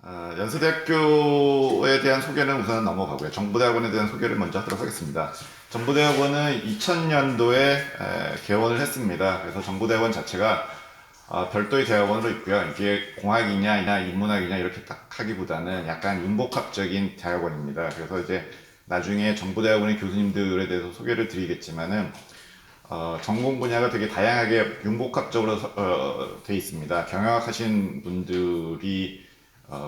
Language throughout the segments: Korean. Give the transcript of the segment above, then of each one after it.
연세대학교에 대한 소개는 우선 넘어가고요. 정보대학원에 대한 소개를 먼저 하도록 하겠습니다. 정보대학원은 2000년도에 개원을 했습니다. 그래서 정보대학원 자체가 별도의 대학원으로 있고요. 이게 공학이냐, 인문학이냐 이렇게 딱 하기보다는 약간 융복합적인 대학원입니다. 그래서 이제 나중에 정보대학원의 교수님들에 대해서 소개를 드리겠지만은 전공 분야가 되게 다양하게 융복합적으로 돼 있습니다. 경영학 하신 분들이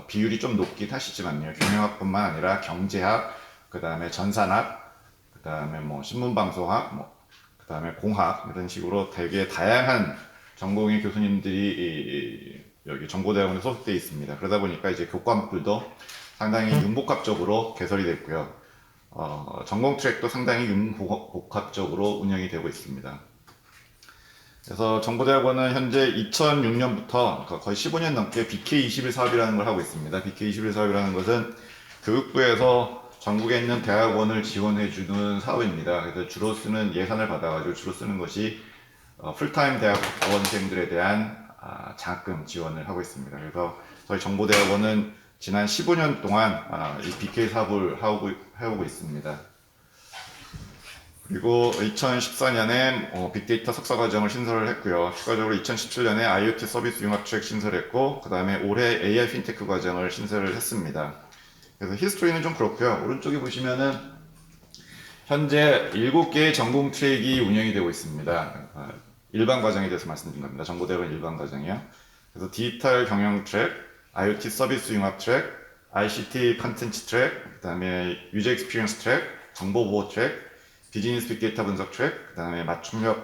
비율이 좀 높긴 하시지만요. 경영학뿐만 아니라 경제학, 그 다음에 전산학, 그 다음에 뭐 신문방송학, 그 다음에 공학 이런 식으로 되게 다양한 전공의 교수님들이 여기 정보대학원에 소속되어 있습니다. 그러다 보니까 이제 교과목들도 상당히 융복합적으로 개설이 됐고요. 전공 트랙도 상당히 융복합적으로 운영이 되고 있습니다. 그래서 정보대학원은 현재 2006년부터 거의 15년 넘게 BK21 사업이라는 걸 하고 있습니다. BK21 사업이라는 것은 교육부에서 전국에 있는 대학원을 지원해주는 사업입니다. 그래서 주로 쓰는 예산을 받아가지고 주로 쓰는 것이 풀타임 대학원생들에 대한 장학금 지원을 하고 있습니다. 그래서 저희 정보대학원은 지난 15년 동안 이 BK 사업을 해오고 있습니다. 그리고 2014년에 빅데이터 석사과정을 신설을 했고요. 추가적으로 2017년에 IoT 서비스 융합 트랙 신설했고, 그 다음에 올해 AI 핀테크 과정을 신설을 했습니다. 그래서 히스토리는 좀 그렇고요. 오른쪽에 보시면은 현재 7개의 전공 트랙이 운영이 되고 있습니다. 일반 과정에 대해서 말씀드린 겁니다. 정보대학원 일반 과정이요. 그래서 디지털 경영 트랙, IoT 서비스 융합 트랙, ICT 컨텐츠 트랙, 그 다음에 유저 익스피리언스 트랙, 정보보호 트랙, 비즈니스 빅데이터 분석 트랙, 그 다음에 맞춤형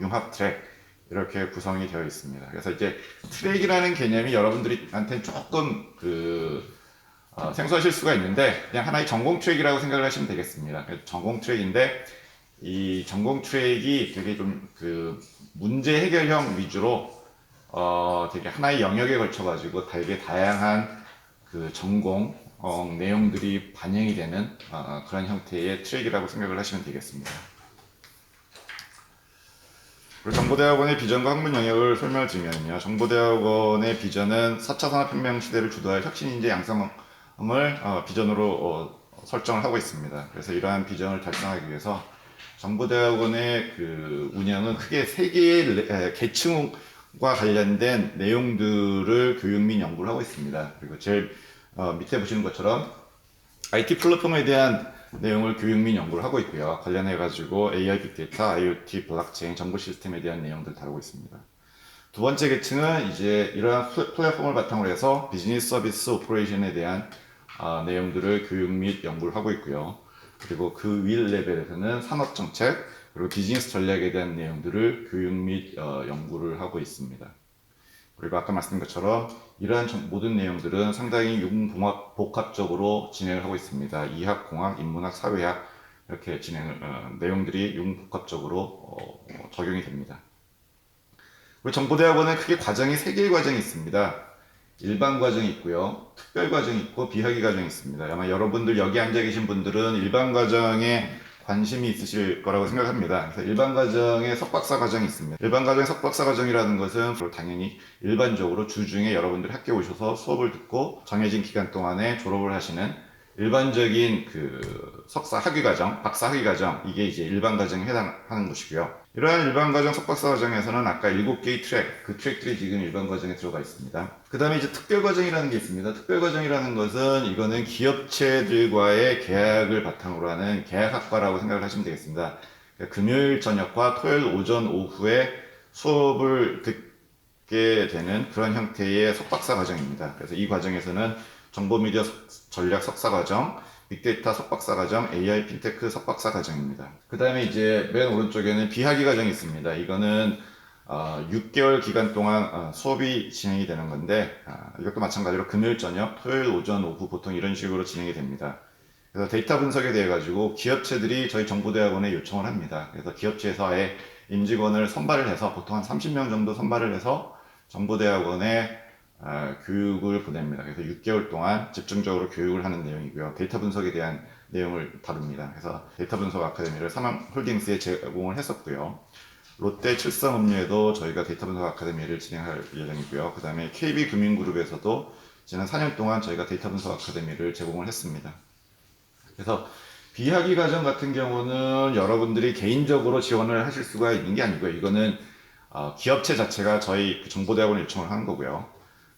융합 트랙 이렇게 구성이 되어 있습니다. 그래서 이제 트랙이라는 개념이 여러분들한테는 조금 생소하실 수가 있는데 그냥 하나의 전공 트랙이라고 생각을 하시면 되겠습니다. 전공 트랙인데 이 전공 트랙이 되게 좀 문제 해결형 위주로 되게 하나의 영역에 걸쳐 가지고 되게 다양한 전공 내용들이 반영이 되는 그런 형태의 트랙이라고 생각을 하시면 되겠습니다. 그리고 정보대학원의 비전과 학문 영역을 설명을 드리면요. 정보대학원의 비전은 4차 산업혁명 시대를 주도할 혁신인재 양성을 비전으로 설정을 하고 있습니다. 그래서 이러한 비전을 달성하기 위해서 정보대학원의 운영은 크게 세 개의 계층과 관련된 내용들을 교육 및 연구를 하고 있습니다. 그리고 제일 밑에 보시는 것처럼 IT 플랫폼에 대한 내용을 교육 및 연구를 하고 있고요. 관련해 가지고 AI 빅데이터, IoT, 블록체인, 정보 시스템에 대한 내용들을 다루고 있습니다. 두 번째 계층은 이제 이러한 플랫폼을 바탕으로 해서 비즈니스 서비스 오퍼레이션에 대한 내용들을 교육 및 연구를 하고 있고요. 그리고 그 위 레벨에서는 산업 정책, 그리고 비즈니스 전략에 대한 내용들을 교육 및 연구를 하고 있습니다. 그리고 아까 말씀드린 것처럼 이러한 모든 내용들은 상당히 융복합적으로 진행을 하고 있습니다. 이학, 공학, 인문학, 사회학 이렇게 내용들이 융복합적으로 적용이 됩니다. 그리고 정보대학원은 크게 과정이 3개의 과정이 있습니다. 일반 과정이 있고요, 특별 과정이 있고 비학위 과정이 있습니다. 아마 여러분들 여기 앉아 계신 분들은 일반 과정에 관심이 있으실 거라고 생각합니다. 그래서 일반 과정에 석박사 과정이 있습니다. 일반 과정의 석박사 과정이라는 것은 당연히 일반적으로 주중에 여러분들이 학교에 오셔서 수업을 듣고 정해진 기간 동안에 졸업을 하시는 일반적인 석사 학위 과정, 박사 학위 과정, 이게 이제 일반 과정에 해당하는 것이고요. 이러한 일반 과정 석박사 과정에서는 아까 7개의 트랙, 그 트랙들이 지금 일반 과정에 들어가 있습니다. 그 다음에 이제 특별 과정이라는 게 있습니다. 특별 과정이라는 것은 이거는 기업체들과의 계약을 바탕으로 하는 계약학과라고 생각을 하시면 되겠습니다. 그러니까 금요일 저녁과 토요일 오전 오후에 수업을 듣게 되는 그런 형태의 석박사 과정입니다. 그래서 이 과정에서는 정보미디어 전략 석사 과정, 빅데이터 석박사 과정, AI 핀테크 석박사 과정입니다. 그 다음에 이제 맨 오른쪽에는 비학위 과정이 있습니다. 이거는 6개월 기간 동안 수업이 진행이 되는 건데 이것도 마찬가지로 금요일 저녁, 토요일 오전, 오후 보통 이런 식으로 진행이 됩니다. 그래서 데이터 분석에 대해 가지고 기업체들이 저희 정보대학원에 요청을 합니다. 그래서 기업체에서 임직원을 선발을 해서 보통 한 30명 정도 선발을 해서 정보대학원에 교육을 보냅니다. 그래서 6개월 동안 집중적으로 교육을 하는 내용이고요. 데이터 분석에 대한 내용을 다룹니다. 그래서 데이터 분석 아카데미를 삼성홀딩스에 제공을 했었고요. 롯데 칠성음료에도 저희가 데이터 분석 아카데미를 진행할 예정이고요. 그 다음에 KB금융그룹에서도 지난 4년 동안 저희가 데이터 분석 아카데미를 제공을 했습니다. 그래서 비학위 과정 같은 경우는 여러분들이 개인적으로 지원을 하실 수가 있는 게 아니고요. 이거는 기업체 자체가 저희 그 정보대학원에 요청을 하는 거고요.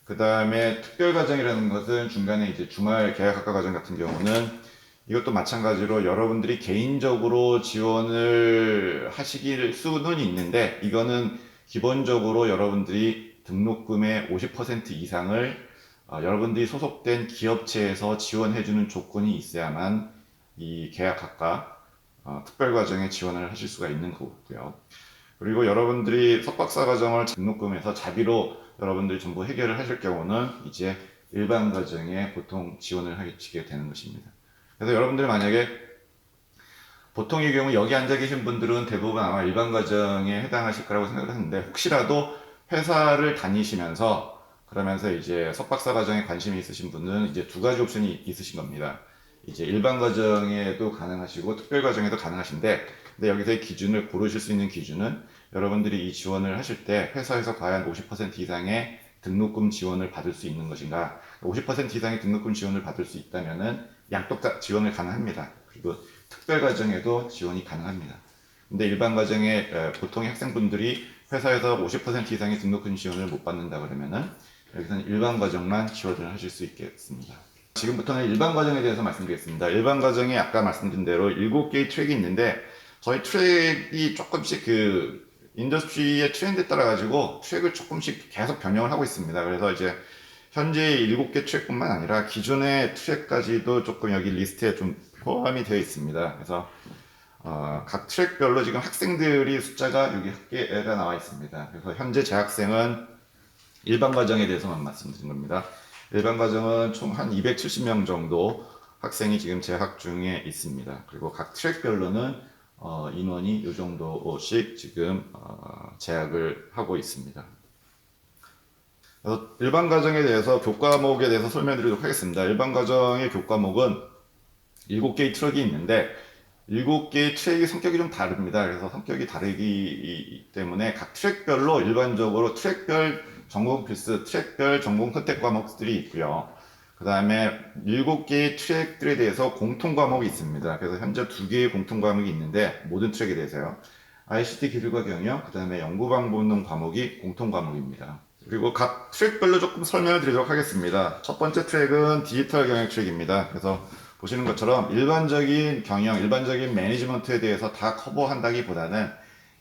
그 다음에 특별 과정이라는 것은 중간에 이제 주말 계약학과 과정 같은 경우는 이것도 마찬가지로 여러분들이 개인적으로 지원을 하시길 수는 있는데 이거는 기본적으로 여러분들이 등록금의 50% 이상을 여러분들이 소속된 기업체에서 지원해주는 조건이 있어야만 이 계약학과 특별과정에 지원을 하실 수가 있는 거고요. 그리고 여러분들이 석박사 과정을 등록금에서 자비로 여러분들이 전부 해결을 하실 경우는 이제 일반 과정에 보통 지원을 하시게 되는 것입니다. 그래서 여러분들이 만약에 보통의 경우 여기 앉아 계신 분들은 대부분 아마 일반 과정에 해당하실 거라고 생각을 하는데 혹시라도 회사를 다니시면서 그러면서 이제 석박사 과정에 관심이 있으신 분은 이제 두 가지 옵션이 있으신 겁니다. 이제 일반 과정에도 가능하시고 특별 과정에도 가능하신데 근데 여기서의 기준을 고르실 수 있는 기준은 여러분들이 이 지원을 하실 때 회사에서 과연 50% 이상의 등록금 지원을 받을 수 있는 것인가 50% 이상의 등록금 지원을 받을 수 있다면은 양쪽 다 지원을 가능합니다. 그리고 특별 과정에도 지원이 가능합니다. 근데 일반 과정에 보통의 학생분들이 회사에서 50% 이상의 등록금 지원을 못 받는다 그러면은 여기서는 일반 과정만 지원을 하실 수 있겠습니다. 지금부터는 일반 과정에 대해서 말씀드리겠습니다. 일반 과정에 아까 말씀드린 대로 7개의 트랙이 있는데 저희 트랙이 조금씩 그 인더스트리의 트렌드에 따라 가지고 트랙을 조금씩 계속 변형을 하고 있습니다. 그래서 이제 현재 7개 트랙뿐만 아니라 기존의 트랙까지도 조금 여기 리스트에 좀 포함이 되어 있습니다. 그래서 각 트랙별로 지금 학생들이 숫자가 여기 학계가 나와 있습니다. 그래서 현재 재학생은 일반 과정에 대해서만 말씀드린 겁니다. 일반 과정은 총 한 270명 정도 학생이 지금 재학 중에 있습니다. 그리고 각 트랙별로는 인원이 이 정도씩 지금 재학을 하고 있습니다. 그래서 일반 과정에 대해서 교과목에 대해서 설명드리도록 하겠습니다. 일반 과정의 교과목은 7개의 트랙이 있는데 7개의 트랙의 성격이 좀 다릅니다. 그래서 성격이 다르기 때문에 각 트랙별로 일반적으로 트랙별 전공 필수, 트랙별 전공 선택 과목들이 있고요. 그 다음에 7개의 트랙들에 대해서 공통 과목이 있습니다. 그래서 현재 2개의 공통 과목이 있는데 모든 트랙에 대해서요. ICT 기술과 경영, 그 다음에 연구방법론 과목이 공통 과목입니다. 그리고 각 트랙별로 조금 설명을 드리도록 하겠습니다. 첫 번째 트랙은 디지털 경영 트랙입니다. 그래서 보시는 것처럼 일반적인 경영, 일반적인 매니지먼트에 대해서 다 커버한다기보다는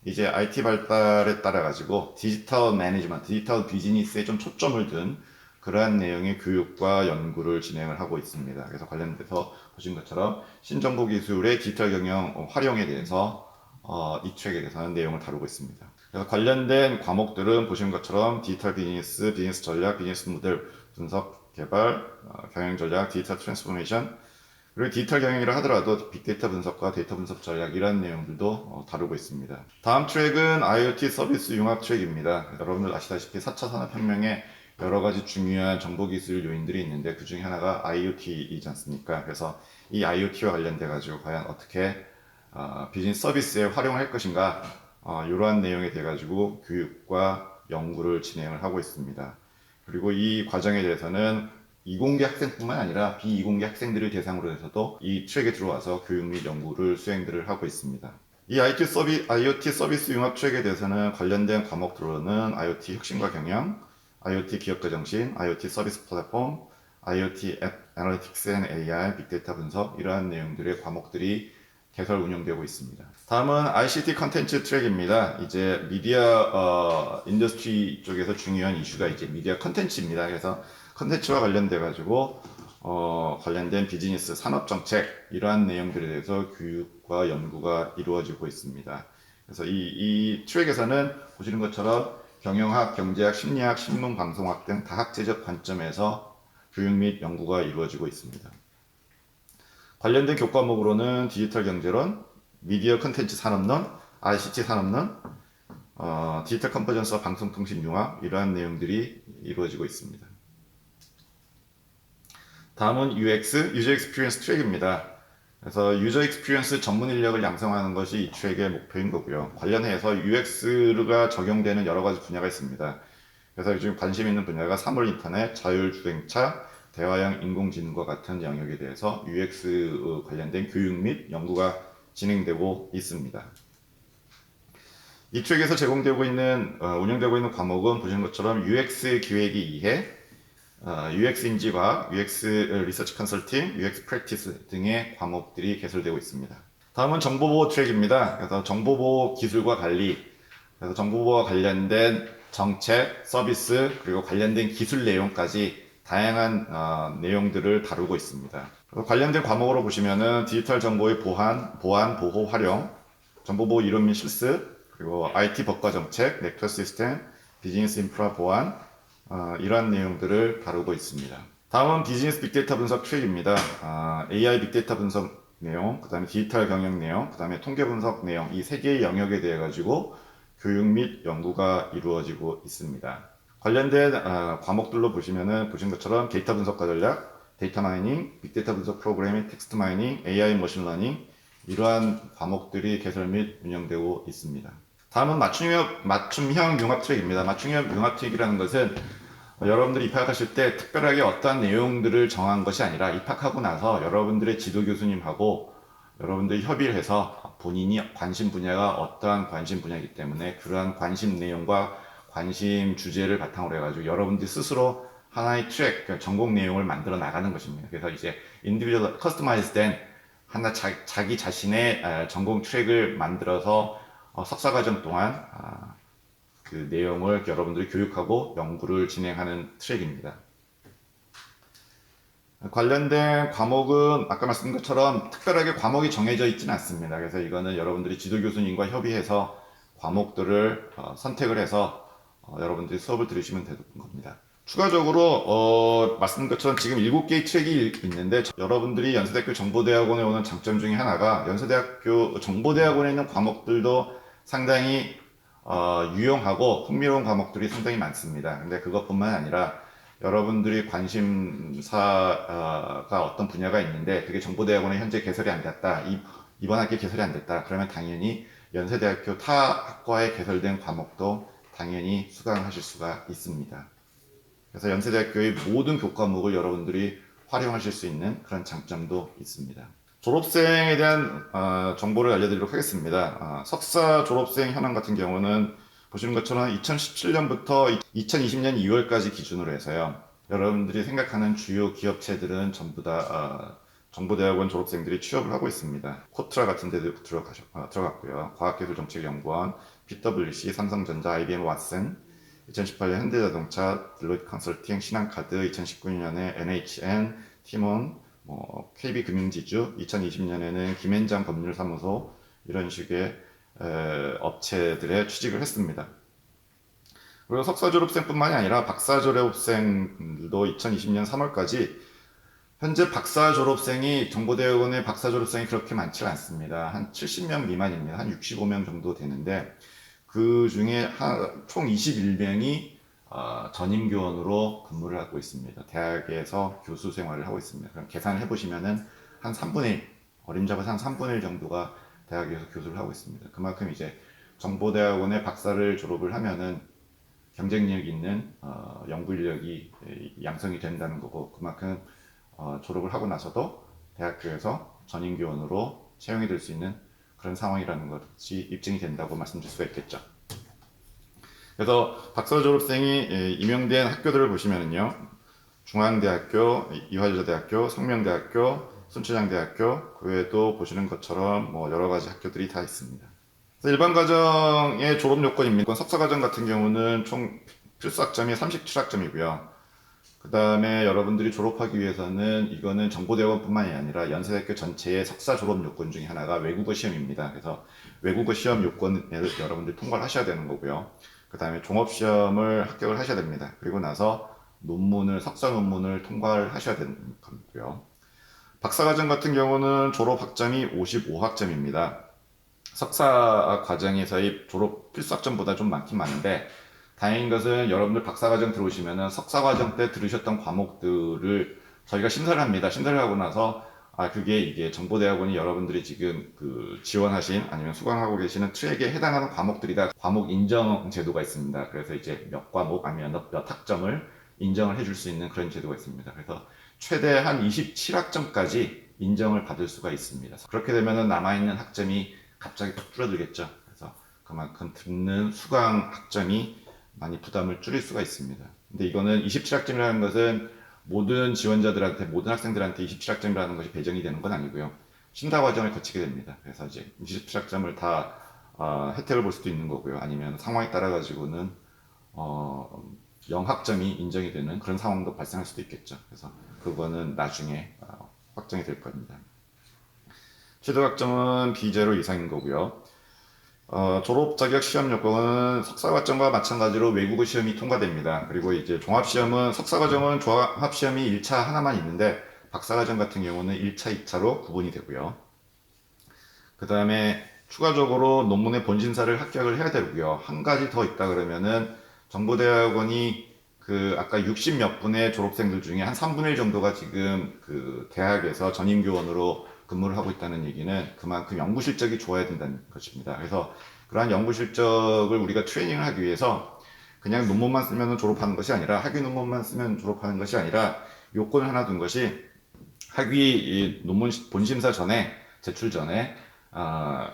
이제 IT 발달에 따라 가지고 디지털 매니지먼트, 디지털 비즈니스에 좀 초점을 둔 그러한 내용의 교육과 연구를 진행을 하고 있습니다. 그래서 관련돼서 보신 것처럼 신정보기술의 디지털 경영 활용에 대해서 이 트랙에 대해서는 내용을 다루고 있습니다. 그래서 관련된 과목들은 보시는 것처럼 디지털 비즈니스, 비즈니스 전략, 비즈니스 모델 분석, 개발, 경영 전략, 디지털 트랜스포메이션, 그리고 디지털 경영이라 하더라도 빅데이터 분석과 데이터 분석 전략 이런 내용들도 다루고 있습니다. 다음 트랙은 IoT 서비스 융합 트랙입니다. 여러분들 아시다시피 4차 산업혁명에 여러 가지 중요한 정보기술 요인들이 있는데 그 중에 하나가 IoT이지 않습니까? 그래서 이 IoT와 관련돼 가지고 과연 어떻게 비즈니스 서비스에 활용할 것인가 이러한 내용에 대해 가지고 교육과 연구를 진행을 하고 있습니다. 그리고 이 과정에 대해서는 이공계 학생뿐만 아니라 비이공계 학생들을 대상으로 해서도 이 트랙에 들어와서 교육 및 연구를 수행들을 하고 있습니다. 이 IoT 서비스 융합 트랙에 대해서는 관련된 과목들로는 IoT 혁신과 경영, IoT 기업가 정신, IoT 서비스 플랫폼, IoT 앱 애널리틱스 앤 AI, 빅데이터 분석 이러한 내용들의 과목들이 개설 운영되고 있습니다. 다음은 ICT 컨텐츠 트랙입니다. 이제 미디어 인더스트리 쪽에서 중요한 이슈가 이제 미디어 컨텐츠입니다. 그래서 컨텐츠와 관련돼 가지고 관련된 비즈니스 산업 정책 이러한 내용들에 대해서 교육과 연구가 이루어지고 있습니다. 그래서 이 트랙에서는 보시는 것처럼 경영학, 경제학, 심리학, 신문, 방송학 등 다학제적 관점에서 교육 및 연구가 이루어지고 있습니다. 관련된 교과목으로는 디지털 경제론, 미디어 컨텐츠 산업론, ICT 산업론, 디지털 컨버전스와 방송통신 융합 이러한 내용들이 이루어지고 있습니다. 다음은 UX, 유저 익스피리언스 트랙입니다. 그래서 유저 익스피리언스 전문 인력을 양성하는 것이 이 트랙의 목표인 거고요. 관련해서 UX가 적용되는 여러 가지 분야가 있습니다. 그래서 요즘 관심 있는 분야가 사물 인터넷, 자율주행차, 대화형 인공지능과 같은 영역에 대해서 UX 관련된 교육 및 연구가 진행되고 있습니다. 이 트랙에서 제공되고 있는 운영되고 있는 과목은 보시는 것처럼 UX 기획이 이해, UX 인지과학, UX 리서치 컨설팅, UX 프랙티스 등의 과목들이 개설되고 있습니다. 다음은 정보보호 트랙입니다. 그래서 정보보호 기술과 관리, 그래서 정보보호와 관련된 정책, 서비스, 그리고 관련된 기술 내용까지 다양한 내용들을 다루고 있습니다. 관련된 과목으로 보시면은 디지털 정보의 보안, 보호, 활용, 정보보호 이론 및 실습, 그리고 IT 법과 정책, 네트워크 시스템, 비즈니스 인프라 보안, 이러한 내용들을 다루고 있습니다. 다음은 비즈니스 빅데이터 분석 트랙입니다. AI 빅데이터 분석 내용, 그 다음에 디지털 경영 내용, 그 다음에 통계 분석 내용, 이 세 개의 영역에 대해 가지고 교육 및 연구가 이루어지고 있습니다. 관련된 과목들로 보시면은 보신 것처럼 데이터 분석과 전략, 데이터 마이닝, 빅데이터 분석 프로그래밍, 텍스트 마이닝, AI 머신러닝 이러한 과목들이 개설 및 운영되고 있습니다. 다음은 맞춤형 융합 트랙입니다. 맞춤형 융합 트랙이라는 것은 여러분들이 입학하실 때 특별하게 어떠한 내용들을 정한 것이 아니라 입학하고 나서 여러분들의 지도 교수님하고 여러분들이 협의를 해서 본인이 관심 분야가 어떠한 관심 분야이기 때문에 그러한 관심 내용과 관심 주제를 바탕으로 해가지고 여러분들이 스스로 하나의 트랙, 그러니까 전공 내용을 만들어 나가는 것입니다. 그래서 이제 인디비주얼 커스터마이즈 된 하나 자기 자신의 전공 트랙을 만들어서 석사과정 동안 그 내용을 여러분들이 교육하고 연구를 진행하는 트랙입니다. 관련된 과목은 아까 말씀드린 것처럼 특별하게 과목이 정해져 있지는 않습니다. 그래서 이거는 여러분들이 지도 교수님과 협의해서 과목들을 선택을 해서 여러분들이 수업을 들으시면 되는 겁니다. 추가적으로 말씀드린 것처럼 지금 7개의 트랙이 있는데 여러분들이 연세대학교 정보대학원에 오는 장점 중에 하나가 연세대학교 정보대학원에 있는 과목들도 상당히 유용하고 흥미로운 과목들이 상당히 많습니다. 근데 그것뿐만 아니라 여러분들이 관심사가 어떤 분야가 있는데 그게 정보대학원에 현재 개설이 안 됐다. 이번 학기에 개설이 안 됐다. 그러면 당연히 연세대학교 타 학과에 개설된 과목도 당연히 수강하실 수가 있습니다. 그래서 연세대학교의 모든 교과목을 여러분들이 활용하실 수 있는 그런 장점도 있습니다. 졸업생에 대한 정보를 알려드리도록 하겠습니다. 석사 졸업생 현황 같은 경우는 보시는 것처럼 2017년부터 2020년 2월까지 기준으로 해서요. 여러분들이 생각하는 주요 기업체들은 전부 다 정보대학원 졸업생들이 취업을 하고 있습니다. 코트라 같은 데도 들어갔고요. 과학기술정책연구원, PwC, 삼성전자, IBM 왓슨, 2018년 현대자동차, 딜로이트 컨설팅, 신한카드, 2019년에 NHN, 티몬, KB금융지주, 2020년에는 김앤장 법률사무소 이런 식의 업체들에 취직을 했습니다. 그리고 석사 졸업생뿐만이 아니라 박사 졸업생들도 2020년 3월까지 현재 박사 졸업생이 정보대학원의 박사 졸업생이 그렇게 많지 않습니다. 한 70명 미만입니다. 한 65명 정도 되는데 그 중에 총 21명이 전임교원으로 근무를 하고 있습니다. 대학에서 교수 생활을 하고 있습니다. 그럼 계산을 해보시면은 한 3분의 1, 어림잡아서 한 3분의 1 정도가 대학에서 교수를 하고 있습니다. 그만큼 이제 정보대학원의 박사를 졸업을 하면은 경쟁력 있는 연구 인력이 양성이 된다는 거고 그만큼 졸업을 하고 나서도 대학교에서 전임교원으로 채용이 될 수 있는 그런 상황이라는 것이 입증이 된다고 말씀드릴 수가 있겠죠. 그래서 박사 졸업생이 임용된 학교들을 보시면은요, 중앙대학교, 이화여자대학교, 성명대학교, 순천향대학교, 그 외에도 보시는 것처럼 여러 가지 학교들이 다 있습니다. 그래서 일반 과정의 졸업 요건입니다. 석사 과정 같은 경우는 총 필수 학점이 37학점이고요. 그 다음에 여러분들이 졸업하기 위해서는 이거는 정보대학원뿐만이 아니라 연세대학교 전체의 석사 졸업 요건 중에 하나가 외국어 시험입니다. 그래서 외국어 시험 요건을 여러분들이 통과를 하셔야 되는 거고요. 그 다음에 종합시험을 합격을 하셔야 됩니다. 그리고 나서 석사 논문을 통과를 하셔야 되는 거고요. 박사과정 같은 경우는 졸업 학점이 55학점입니다. 석사 과정에서의 졸업 필수 학점보다 좀 많긴 많은데 다행인 것은 여러분들 박사과정 들어오시면은 석사과정 때 들으셨던 과목들을 저희가 심사를 합니다. 심사를 하고 나서 그게 이게 정보대학원이 여러분들이 지금 그 지원하신 아니면 수강하고 계시는 트랙에 해당하는 과목들이다. 과목 인정 제도가 있습니다. 그래서 이제 몇 과목 아니면 몇 학점을 인정을 해줄 수 있는 그런 제도가 있습니다. 그래서 최대 한 27학점까지 인정을 받을 수가 있습니다. 그렇게 되면 남아있는 학점이 갑자기 턱 줄어들겠죠. 그래서 그만큼 듣는 수강 학점이 많이 부담을 줄일 수가 있습니다. 근데 이거는 27학점이라는 것은 모든 지원자들한테, 모든 학생들한테 27학점이라는 것이 배정이 되는 건 아니고요. 심사 과정을 거치게 됩니다. 그래서 이제 27학점을 다 혜택을 볼 수도 있는 거고요. 아니면 상황에 따라 가지고는 0학점이 인정이 되는 그런 상황도 발생할 수도 있겠죠. 그래서 그거는 나중에 확정이 될 겁니다. 최저 학점은 B제로 이상인 거고요. 졸업 자격 시험 요건은 석사 과정과 마찬가지로 외국어 시험이 통과됩니다. 그리고 이제 종합 시험은 석사 과정은 종합 시험이 1차 하나만 있는데 박사 과정 같은 경우는 1차, 2차로 구분이 되고요. 그 다음에 추가적으로 논문의 본심사를 합격을 해야 되고요. 한 가지 더 있다 그러면은 정보대학원이 그 아까 60 몇 분의 졸업생들 중에 한 3분의 1 정도가 지금 그 대학에서 전임교원으로 근무를 하고 있다는 얘기는 그만큼 연구 실적이 좋아야 된다는 것입니다. 그래서 그러한 연구 실적을 우리가 트레이닝을 하기 위해서 그냥 논문만 쓰면 졸업하는 것이 아니라 학위 논문만 쓰면 졸업하는 것이 아니라 요건을 하나 둔 것이 학위 논문 본심사 전에 제출 전에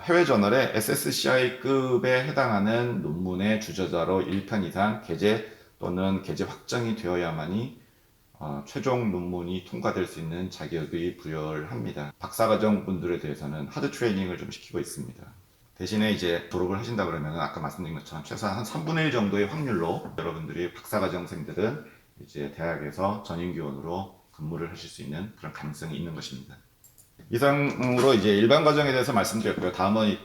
해외 저널에 SSCI급에 해당하는 논문의 주저자로 1편 이상 게재 또는 게재 확정이 되어야만이 최종 논문이 통과될 수 있는 자격이 부여를 합니다. 박사과정 분들에 대해서는 하드 트레이닝을 좀 시키고 있습니다. 대신에 이제 졸업을 하신다 그러면 아까 말씀드린 것처럼 최소한 한 3분의 1 정도의 확률로 여러분들이 박사과정생들은 이제 대학에서 전임교원으로 근무를 하실 수 있는 그런 가능성이 있는 것입니다. 이상으로 이제 일반 과정에 대해서 말씀드렸고요. 다음은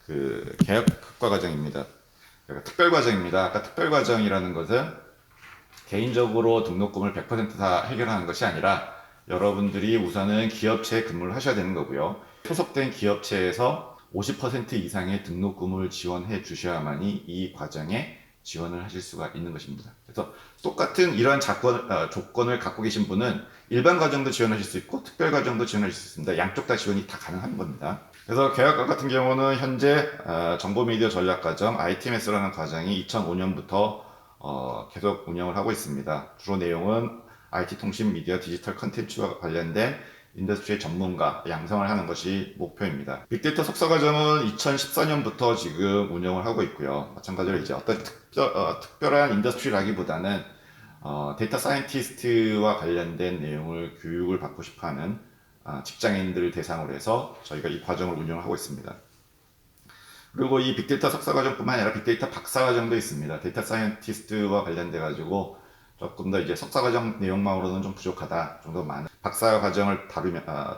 그 개혁학과 과정입니다. 그러니까 특별 과정입니다. 아까 특별 과정이라는 것은 개인적으로 등록금을 100%다 해결하는 것이 아니라 여러분들이 우선은 기업체에 근무를 하셔야 되는 거고요. 소속된 기업체에서 50% 이상의 등록금을 지원해 주셔야만이 이 과정에 지원을 하실 수가 있는 것입니다. 그래서 똑같은 이러한 조건을 갖고 계신 분은 일반 과정도 지원하실 수 있고 특별 과정도 지원하실 수 있습니다. 양쪽 다 지원이 다 가능한 겁니다. 그래서 개혁과 같은 경우는 현재 정보미디어 전략과정 ITMS라는 과정이 2005년부터 계속 운영을 하고 있습니다. 주로 내용은 IT 통신 미디어 디지털 컨텐츠와 관련된 인더스트리의 전문가 양성을 하는 것이 목표입니다. 빅데이터 석사 과정은 2014년부터 지금 운영을 하고 있고요. 마찬가지로 이제 어떤 특별한 인더스트리라기보다는 데이터 사이언티스트와 관련된 내용을 교육을 받고 싶어하는 직장인들을 대상으로 해서 저희가 이 과정을 운영하고 있습니다. 그리고 이 빅데이터 석사 과정뿐만 아니라 빅데이터 박사 과정도 있습니다. 데이터 사이언티스트와 관련돼 가지고 조금 더 이제 석사 과정 내용만으로는 좀 부족하다. 좀 더 많은 박사 과정을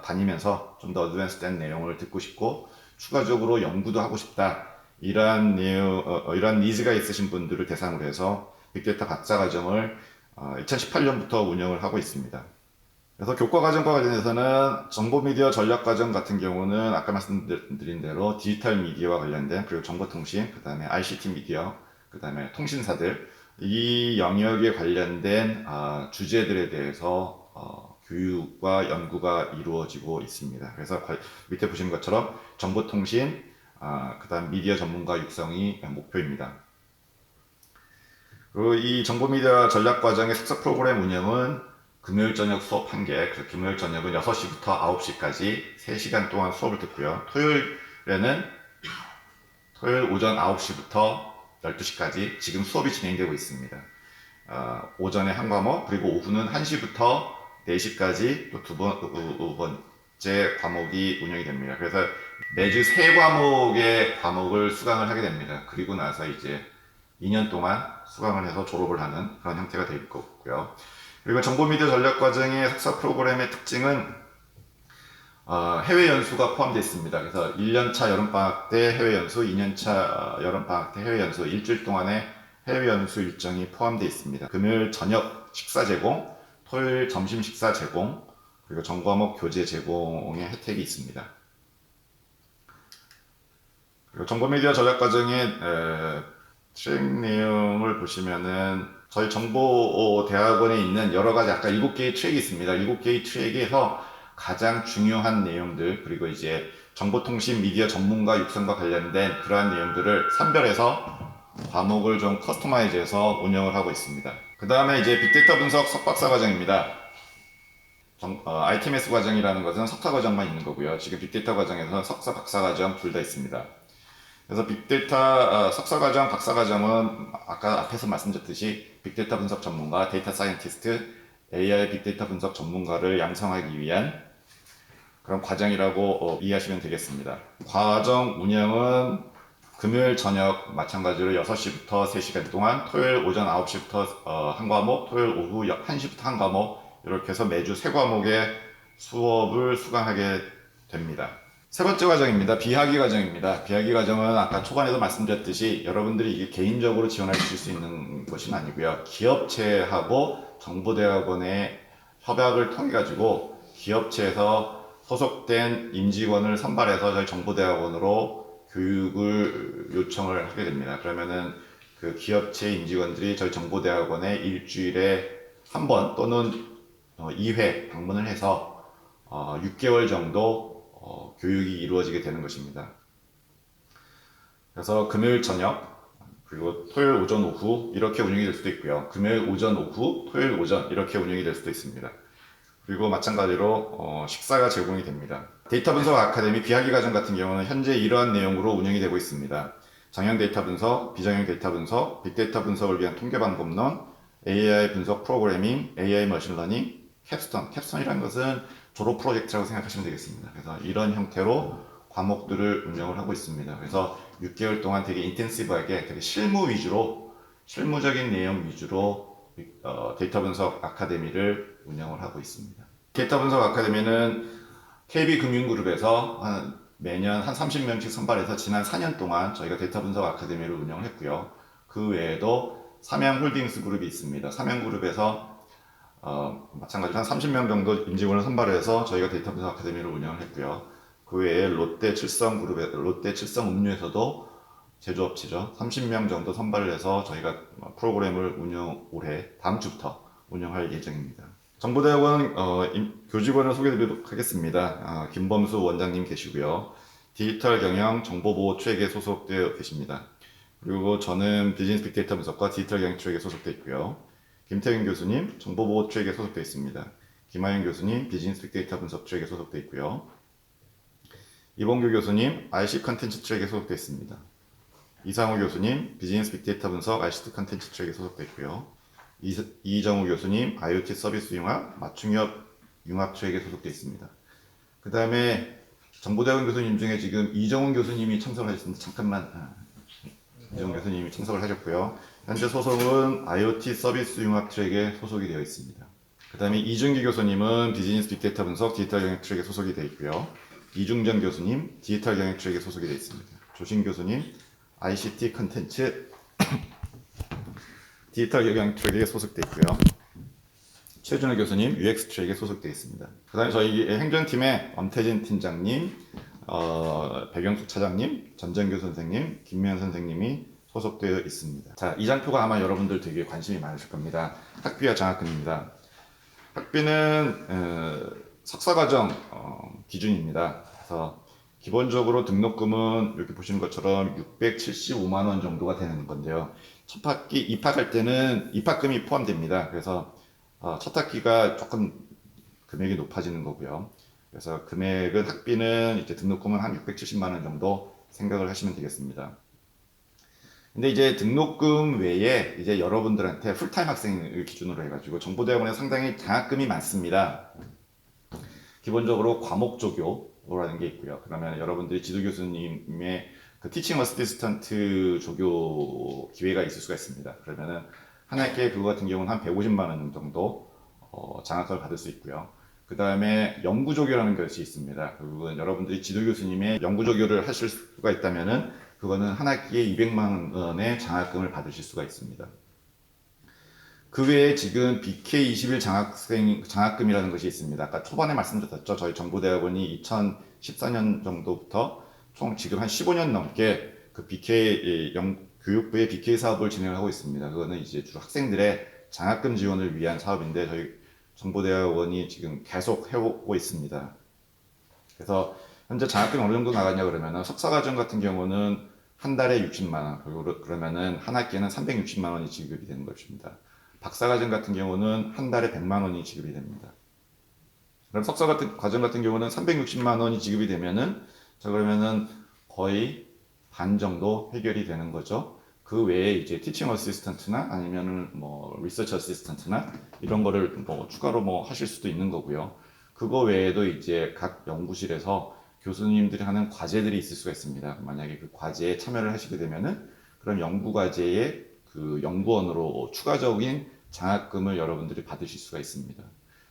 다니면서 좀 더 어드밴스된 내용을 듣고 싶고 추가적으로 연구도 하고 싶다. 이러한 내용, 이러한 니즈가 있으신 분들을 대상으로 해서 빅데이터 박사 과정을 2018년부터 운영을 하고 있습니다. 그래서 교과 과정과 관련해서는 정보미디어 전략과정 같은 경우는 아까 말씀드린 대로 디지털 미디어와 관련된 그리고 정보통신, 그 다음에 ICT 미디어, 그 다음에 통신사들 이 영역에 관련된 주제들에 대해서 교육과 연구가 이루어지고 있습니다. 그래서 밑에 보시는 것처럼 정보통신, 그 다음 미디어 전문가 육성이 목표입니다. 그리고 이 정보미디어 전략과정의 석사 프로그램 운영은 금요일 저녁 수업 1개, 그래서 금요일 저녁은 6시부터 9시까지 3시간 동안 수업을 듣고요. 토요일 오전 9시부터 12시까지 지금 수업이 진행되고 있습니다. 오전에 한 과목, 그리고 오후는 1시부터 4시까지 또 두 번째 과목이 운영이 됩니다. 그래서 매주 3과목의 과목을 수강을 하게 됩니다. 그리고 나서 이제 2년 동안 수강을 해서 졸업을 하는 그런 형태가 될 거고요. 그리고 정보미디어 전략과정의 석사 프로그램의 특징은 해외 연수가 포함되어 있습니다. 그래서 1년차 여름방학 때 해외 연수, 2년차 여름방학 때 해외 연수, 일주일 동안의 해외 연수 일정이 포함되어 있습니다. 금요일 저녁 식사 제공, 토요일 점심 식사 제공, 그리고 전과목 교재 제공의 혜택이 있습니다. 그리고 정보미디어 전략과정의 트랙 내용을 보시면은 저희 정보대학원에 있는 여러 가지 아까 7개의 트랙이 있습니다. 7개의 트랙에서 가장 중요한 내용들, 그리고 이제 정보통신 미디어 전문가 육성과 관련된 그러한 내용들을 선별해서 과목을 좀 커스터마이즈해서 운영을 하고 있습니다. 그 다음에 이제 빅데이터 분석 석박사 과정입니다. ITMS 과정이라는 것은 석사 과정만 있는 거고요. 지금 빅데이터 과정에서는 석사, 박사 과정 둘 다 있습니다. 그래서 빅데이터 석사 과정, 박사 과정은 아까 앞에서 말씀드렸듯이 빅데이터 분석 전문가, 데이터 사이언티스트, AI 빅데이터 분석 전문가를 양성하기 위한 그런 과정이라고 이해하시면 되겠습니다. 과정 운영은 금요일 저녁 마찬가지로 6시부터 3시간 동안, 토요일 오전 9시부터 한 과목, 토요일 오후 1시부터 한 과목, 이렇게 해서 매주 3과목의 수업을 수강하게 됩니다. 세 번째 과정입니다. 비학위 과정입니다. 비학위 과정은 아까 초반에도 말씀드렸듯이 여러분들이 이게 개인적으로 지원하실 수 있는 것은 아니고요. 기업체하고 정보대학원의 협약을 통해 가지고 기업체에서 소속된 임직원을 선발해서 저희 정보대학원으로 교육을 요청을 하게 됩니다. 그러면은 그 기업체 임직원들이 저희 정보대학원에 일주일에 한 번 또는 2회 방문을 해서 6개월 정도 교육이 이루어지게 되는 것입니다. 그래서 금요일 저녁 그리고 토요일 오전 오후 이렇게 운영이 될 수도 있고요. 금요일 오전 오후, 토요일 오전 이렇게 운영이 될 수도 있습니다. 그리고 마찬가지로 식사가 제공이 됩니다. 데이터 분석 아카데미 비학위 과정 같은 경우는 현재 이러한 내용으로 운영이 되고 있습니다. 정형 데이터 분석, 비정형 데이터 분석, 빅데이터 분석을 위한 통계 방법론, AI 분석 프로그래밍, AI 머신러닝, 캡스톤이라는 것은 졸업 프로젝트라고 생각하시면 되겠습니다. 그래서 이런 형태로 과목들을 운영을 하고 있습니다. 그래서 6개월 동안 되게 인텐시브하게 되게 실무적인 내용 위주로 데이터 분석 아카데미를 운영을 하고 있습니다. 데이터 분석 아카데미는 KB금융그룹에서 매년 한 30명씩 선발해서 지난 4년 동안 저희가 데이터 분석 아카데미를 운영을 했고요. 그 외에도 삼양홀딩스 그룹이 있습니다. 삼양그룹에서 마찬가지로 한 30명 정도 임직원을 선발해서 저희가 데이터 분석 아카데미를 운영을 했고요. 그 외에 롯데 칠성 음료에서도 제조업체죠. 30명 정도 선발을 해서 저희가 프로그램을 올해 다음 주부터 운영할 예정입니다. 정보대학원 교직원을 소개드리도록 하겠습니다. 김범수 원장님 계시고요. 디지털 경영 정보보호 트랙에 소속되어 계십니다. 그리고 저는 비즈니스 빅데이터 분석과 디지털 경영 트랙에 소속되어 있고요. 김태균 교수님 정보보호 트랙에 소속되어 있습니다. 김하영 교수님 비즈니스 빅데이터 분석 트랙에 소속되어 있고요. 이봉규 교수님 IC 컨텐츠 트랙에 소속되어 있습니다. 이상우 교수님 비즈니스 빅데이터 분석 ICT 컨텐츠 트랙에 소속되어 있고요. 이정우 교수님 IoT 서비스 융합 맞춤형 융합 트랙에 소속되어 있습니다. 그 다음에 정보대학원 교수님 중에 지금 이정훈 교수님이 참석을 하셨습니다. 잠깐만. 이정훈 교수님이 참석을 하셨고요. 현재 소속은 IoT 서비스 융합 트랙에 소속이 되어 있습니다. 그 다음에 이준기 교수님은 비즈니스 빅데이터 분석 디지털 경영 트랙에 소속이 되어 있고요. 이중정 교수님 디지털 경영 트랙에 소속이 되어 있습니다. 조신 교수님 ICT 컨텐츠 디지털 경영 트랙에 소속되어 있고요. 최준호 교수님 UX 트랙에 소속되어 있습니다. 그 다음에 저희 행정팀에 엄태진 팀장님, 백영숙 차장님, 전정규 선생님, 김미연 선생님이 소속되어 있습니다. 자, 이 장표가 아마 여러분들 되게 관심이 많으실 겁니다. 학비와 장학금입니다. 학비는 석사과정 기준입니다. 그래서 기본적으로 등록금은 이렇게 보시는 것처럼 675만 원 정도가 되는 건데요. 첫 학기 입학할 때는 입학금이 포함됩니다. 그래서 첫 학기가 조금 금액이 높아지는 거고요. 그래서 금액은 학비는 이제 등록금은 한 670만 원 정도 생각을 하시면 되겠습니다. 근데 이제 등록금 외에 이제 여러분들한테 풀타임 학생을 기준으로 해가지고 정보대학원에 상당히 장학금이 많습니다. 기본적으로 과목 조교라는 게 있고요. 그러면 여러분들이 지도교수님의 그 티칭 어시스턴트 조교 기회가 있을 수가 있습니다. 그러면은 한 학기에 그거 같은 경우는 한 150만 원 정도 장학금을 받을 수 있고요. 그 다음에 연구조교라는 것이 있습니다. 그건 여러분들이 지도교수님의 연구조교를 하실 수가 있다면은 그거는 한 학기에 200만 원의 장학금을 받으실 수가 있습니다. 그 외에 지금 BK21 장학금이라는 것이 있습니다. 아까 초반에 말씀드렸죠. 저희 정보대학원이 2014년 정도부터 총 지금 한 15년 넘게 그 BK 교육부의 BK 사업을 진행하고 있습니다. 그거는 이제 주로 학생들의 장학금 지원을 위한 사업인데 저희 정보대학원이 지금 계속 해오고 있습니다. 그래서 현재 장학금이 어느 정도 나가냐 그러면은 석사과정 같은 경우는 한 달에 60만 원, 그러면은 한 학기에는 360만 원이 지급이 되는 것입니다. 박사과정 같은 경우는 한 달에 100만 원이 지급이 됩니다. 그럼 석사 같은 과정 같은 경우는 360만 원이 지급이 되면은 자 그러면은 거의 반 정도 해결이 되는 거죠. 그 외에 이제 티칭 어시스턴트나 아니면은 뭐 리서치 어시스턴트나 이런 거를 뭐 추가로 뭐 하실 수도 있는 거고요. 그거 외에도 이제 각 연구실에서 교수님들이 하는 과제들이 있을 수가 있습니다. 만약에 그 과제에 참여를 하시게 되면은 그럼 연구 과제의 그 연구원으로 추가적인 장학금을 여러분들이 받으실 수가 있습니다.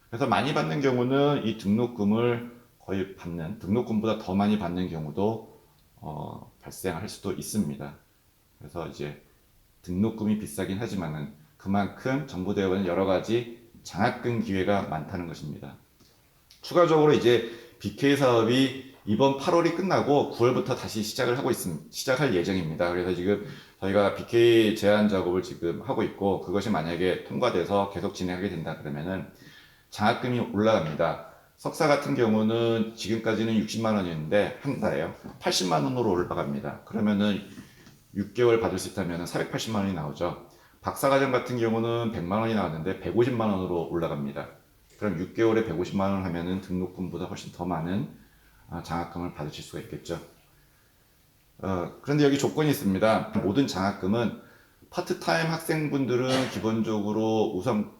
그래서 많이 받는 경우는 이 등록금을 거의 받는, 등록금보다 더 많이 받는 경우도 발생할 수도 있습니다. 그래서 이제 등록금이 비싸긴 하지만은 그만큼 정보대학원은 여러 가지 장학금 기회가 많다는 것입니다. 추가적으로 이제 BK 사업이 이번 8월이 끝나고 9월부터 다시 시작할 예정입니다. 그래서 지금 저희가 BK 제안 작업을 지금 하고 있고 그것이 만약에 통과돼서 계속 진행하게 된다 그러면은 장학금이 올라갑니다. 석사 같은 경우는 지금까지는 60만 원이었는데 한 달에요. 80만 원으로 올라갑니다. 그러면은 6개월 받을 수 있다면 480만 원이 나오죠. 박사과정 같은 경우는 100만 원이 나왔는데 150만 원으로 올라갑니다. 그럼 6개월에 150만 원 하면은 등록금보다 훨씬 더 많은 장학금을 받으실 수가 있겠죠. 그런데 여기 조건이 있습니다. 모든 장학금은 파트타임 학생분들은 기본적으로 우선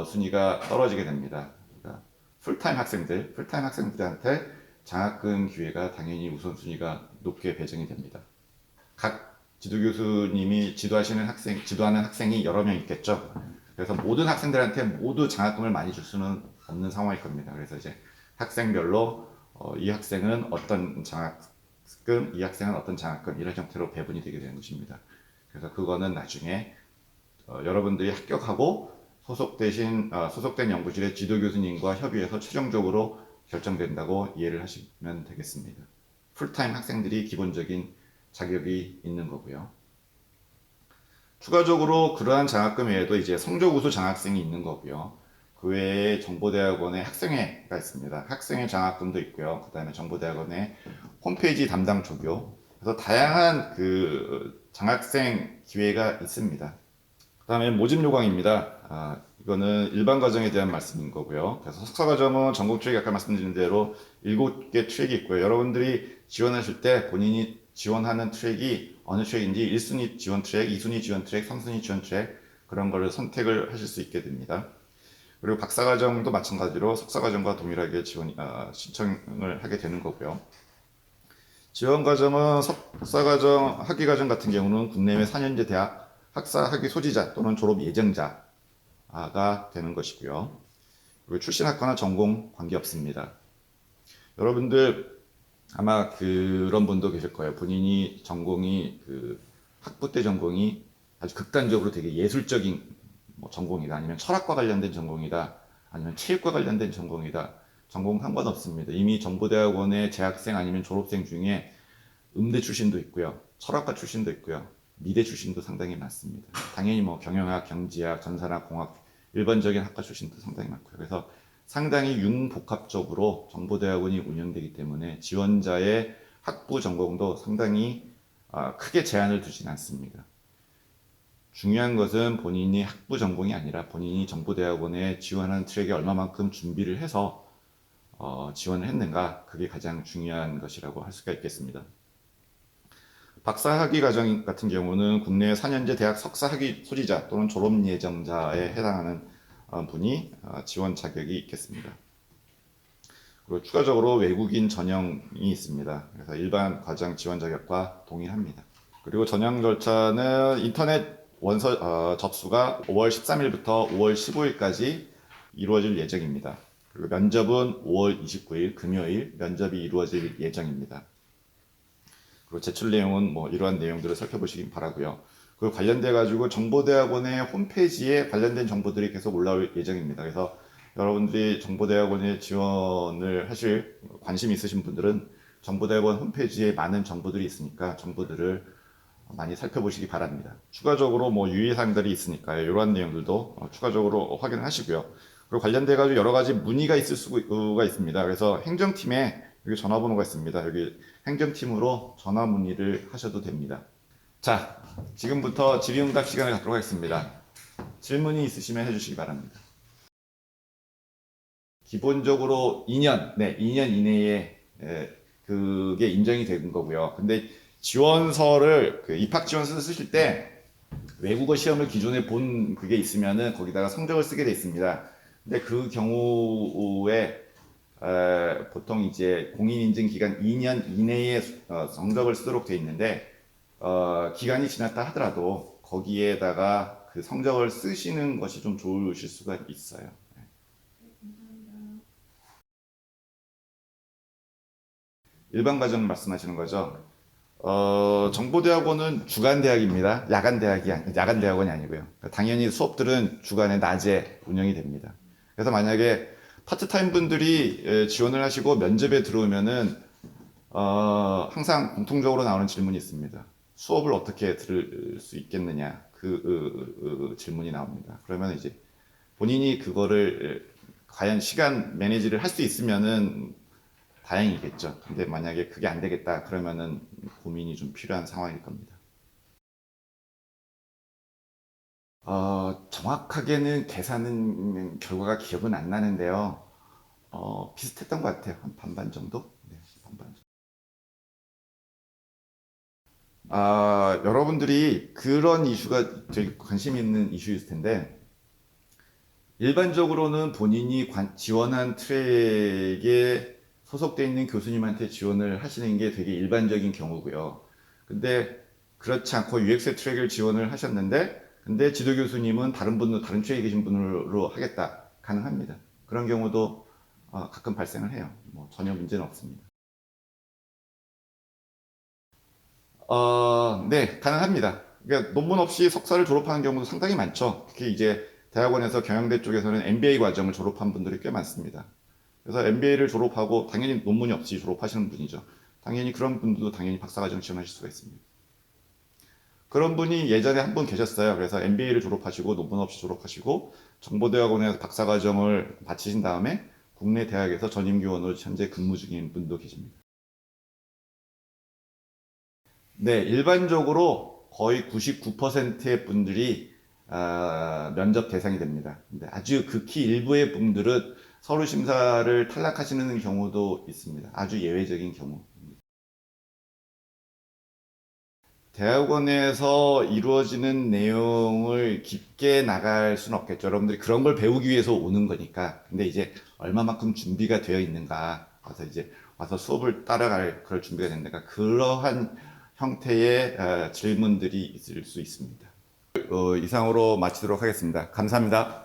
순위가 떨어지게 됩니다. 그러니까 풀타임 학생들한테 장학금 기회가 당연히 우선순위가 높게 배정이 됩니다. 각 지도교수님이 지도하는 학생이 여러 명 있겠죠. 그래서 모든 학생들한테 모두 장학금을 많이 줄 수는 없는 상황일 겁니다. 그래서 이제 학생별로 이 학생은 어떤 장학금, 이 학생은 어떤 장학금 이런 형태로 배분이 되게 되는 것입니다. 그래서 그거는 나중에 여러분들이 합격하고 소속된 연구실의 지도교수님과 협의해서 최종적으로 결정된다고 이해를 하시면 되겠습니다. 풀타임 학생들이 기본적인 자격이 있는 거고요. 추가적으로 그러한 장학금 외에도 이제 성적 우수 장학생이 있는 거고요. 그 외에 정보대학원의 학생회가 있습니다. 학생회 장학금도 있고요. 그 다음에 정보대학원의 홈페이지 담당 조교. 그래서 다양한 그 장학생 기회가 있습니다. 그 다음에 모집 요강입니다. 이거는 일반 과정에 대한 말씀인 거고요. 그래서 석사 과정은 전공 트랙이 아까 말씀드린 대로 7개 트랙이 있고요. 여러분들이 지원하실 때 본인이 지원하는 트랙이 어느 트랙인지 1순위 지원 트랙, 2순위 지원 트랙, 3순위 지원 트랙 그런 거를 선택을 하실 수 있게 됩니다. 그리고 박사과정도 마찬가지로 석사과정과 동일하게 신청을 하게 되는 거고요. 지원과정은 석사과정, 학위과정 같은 경우는 국내외 4년제 대학 학사 학위 소지자 또는 졸업 예정자가 되는 것이고요. 그리고 출신 학과나 전공 관계없습니다. 여러분들 아마 그런 분도 계실 거예요. 본인이 전공이 학부 때 전공이 아주 극단적으로 되게 예술적인 전공이다. 아니면 철학과 관련된 전공이다. 아니면 체육과 관련된 전공이다. 전공 상관없습니다. 이미 정보대학원의 재학생 아니면 졸업생 중에 음대 출신도 있고요. 철학과 출신도 있고요. 미대 출신도 상당히 많습니다. 당연히 뭐 경영학, 경제학, 전산학, 공학 일반적인 학과 출신도 상당히 많고요. 그래서 상당히 융복합적으로 정보대학원이 운영되기 때문에 지원자의 학부 전공도 상당히 크게 제한을 두진 않습니다. 중요한 것은 본인이 학부 전공이 아니라 본인이 정보대학원에 지원하는 트랙에 얼마만큼 준비를 해서 지원을 했는가 그게 가장 중요한 것이라고 할 수가 있겠습니다. 박사 학위 과정 같은 경우는 국내 4년제 대학 석사 학위 소지자 또는 졸업 예정자에 해당하는 분이 지원 자격이 있겠습니다. 그리고 추가적으로 외국인 전형이 있습니다. 그래서 일반 과정 지원 자격과 동일합니다. 그리고 전형 절차는 인터넷 원서 접수가 5월 13일부터 5월 15일까지 이루어질 예정입니다. 그리고 면접은 5월 29일 금요일 면접이 이루어질 예정입니다. 그리고 제출 내용은 뭐 이러한 내용들을 살펴보시기 바라고요. 그 관련돼 가지고 정보대학원의 홈페이지에 관련된 정보들이 계속 올라올 예정입니다. 그래서 여러분들이 정보대학원에 지원을 하실 관심 있으신 분들은 정보대학원 홈페이지에 많은 정보들이 있으니까 정보들을 많이 살펴보시기 바랍니다. 추가적으로 뭐 유의사항들이 있으니까요. 이러한 내용들도 추가적으로 확인을 하시고요. 그리고 관련돼 가지고 여러 가지 문의가 있을 수가 있습니다. 그래서 행정팀에 여기 전화번호가 있습니다. 여기 행정팀으로 전화 문의를 하셔도 됩니다. 자, 지금부터 질의응답 시간을 갖도록 하겠습니다. 질문이 있으시면 해주시기 바랍니다. 기본적으로 2년, 네, 2년 이내에 그게 인정이 된 거고요. 근데 지원서를 입학 지원서 쓰실 때 외국어 시험을 기존에 본 그게 있으면은 거기다가 성적을 쓰게 돼 있습니다. 근데 그 경우에 보통 이제 공인인증 기간 2년 이내에 성적을 쓰도록 돼 있는데 기간이 지났다 하더라도 거기에다가 그 성적을 쓰시는 것이 좀 좋으실 수가 있어요. 일반 과정 말씀하시는 거죠? 정보대학원은 주간대학입니다. 야간대학원이 아니고요. 당연히 수업들은 주간에 낮에 운영이 됩니다. 그래서 만약에 파트타임 분들이 지원을 하시고 면접에 들어오면은, 항상 공통적으로 나오는 질문이 있습니다. 수업을 어떻게 들을 수 있겠느냐. 질문이 나옵니다. 그러면 이제 본인이 그거를 과연 시간 매니지를 할 수 있으면은 다행이겠죠. 근데 만약에 그게 안 되겠다 그러면은 고민이 좀 필요한 상황일 겁니다. 정확하게는 계산은 결과가 기억은 안 나는데요. 비슷했던 것 같아요. 한 반반 정도? 네, 반반 정도. 여러분들이 그런 이슈가 되게 관심 있는 이슈일 텐데, 일반적으로는 본인이 지원한 트랙에 소속되어 있는 교수님한테 지원을 하시는 게 되게 일반적인 경우고요. 근데 그렇지 않고 UX 트랙을 지원을 하셨는데, 근데 지도 교수님은 다른 트랙에 계신 분으로 하겠다. 가능합니다. 그런 경우도 가끔 발생을 해요. 뭐 전혀 문제는 없습니다. 네, 가능합니다. 그러니까 논문 없이 석사를 졸업하는 경우도 상당히 많죠. 특히 이제 대학원에서 경영대 쪽에서는 MBA 과정을 졸업한 분들이 꽤 많습니다. 그래서 MBA를 졸업하고 당연히 논문이 없이 졸업하시는 분이죠. 당연히 그런 분들도 당연히 박사과정 지원하실 수가 있습니다. 그런 분이 예전에 한 분 계셨어요. 그래서 MBA를 졸업하시고 논문 없이 졸업하시고 정보대학원에서 박사과정을 마치신 다음에 국내 대학에서 전임교원으로 현재 근무 중인 분도 계십니다. 네, 일반적으로 거의 99%의 분들이 면접 대상이 됩니다. 근데 아주 극히 일부의 분들은 서류 심사를 탈락하시는 경우도 있습니다. 아주 예외적인 경우. 대학원에서 이루어지는 내용을 깊게 나갈 수는 없겠죠. 여러분들이 그런 걸 배우기 위해서 오는 거니까. 근데 이제 얼마만큼 준비가 되어 있는가. 와서 이제 와서 수업을 따라갈 그럴 준비가 된다가 그러한 형태의 질문들이 있을 수 있습니다. 이상으로 마치도록 하겠습니다. 감사합니다.